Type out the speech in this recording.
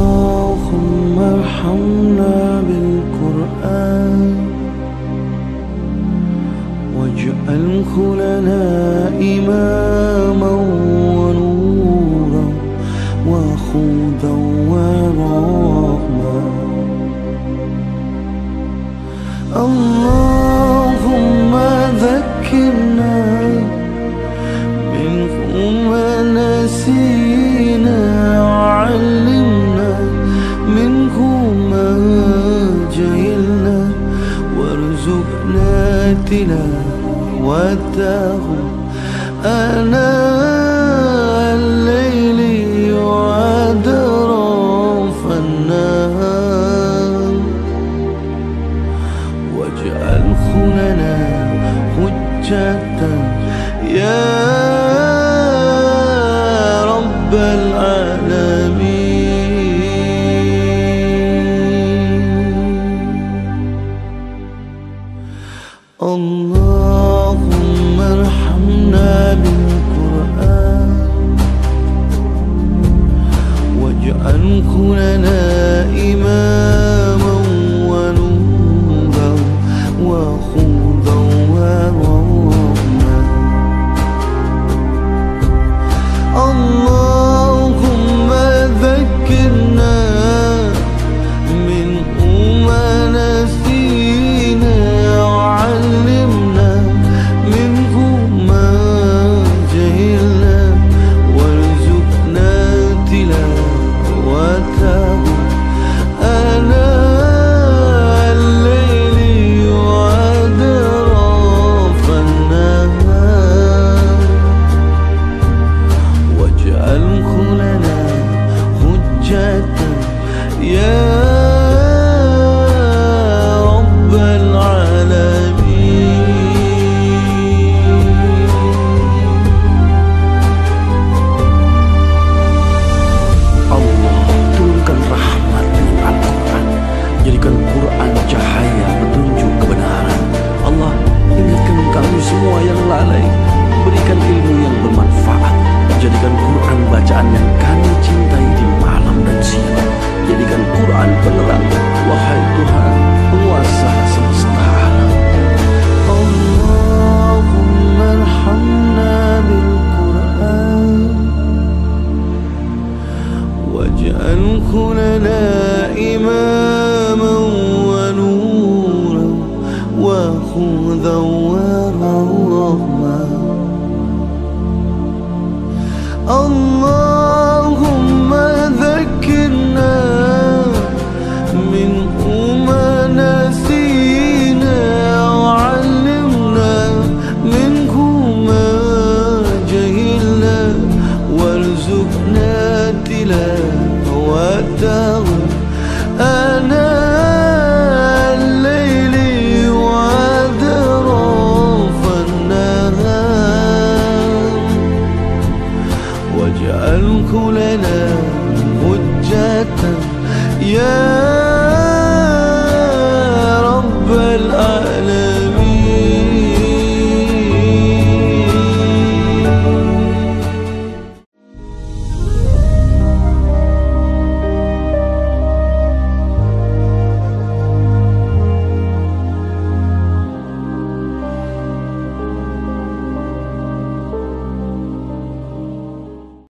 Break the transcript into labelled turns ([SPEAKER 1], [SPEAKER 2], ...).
[SPEAKER 1] اللهم ارحمنا بالقرآن واجعله لنا إماما ونورا وهدى ورحمة. اللهم ذكرنا منه ما نسينا وعلمنا منه ما جهلنا وارزقنا تلاوته آناء الليل وأطراف النهار واجعله لنا حجة يا رب العالمين. اللهم ارحمنا بالقرآن واجعله لنا إماما ونورا وهدى ورحمة. اللهم ذكرنا منه ما نسينا وعلمنا منه ما جهلنا وارزقنا تلاوته آناء الليل وأطراف النهار واجعله لنا حجة يا رب العالمين.
[SPEAKER 2] Allah turunkan rahmat dengan Al-Quran, jadikan Quran cahaya petunjuk kebenaran. Allah ingatkan kami semua yang lalai, berikan ilmu yang bermanfaat, jadikan Quran bacaan yang kami cintai di malam dan siang. Jadikan Quran penerang, wahai Tuhan penguasa semesta alam.
[SPEAKER 1] Allahumma arhamna bil-Quran waj'alhu lana imaman wa nuran wa hudan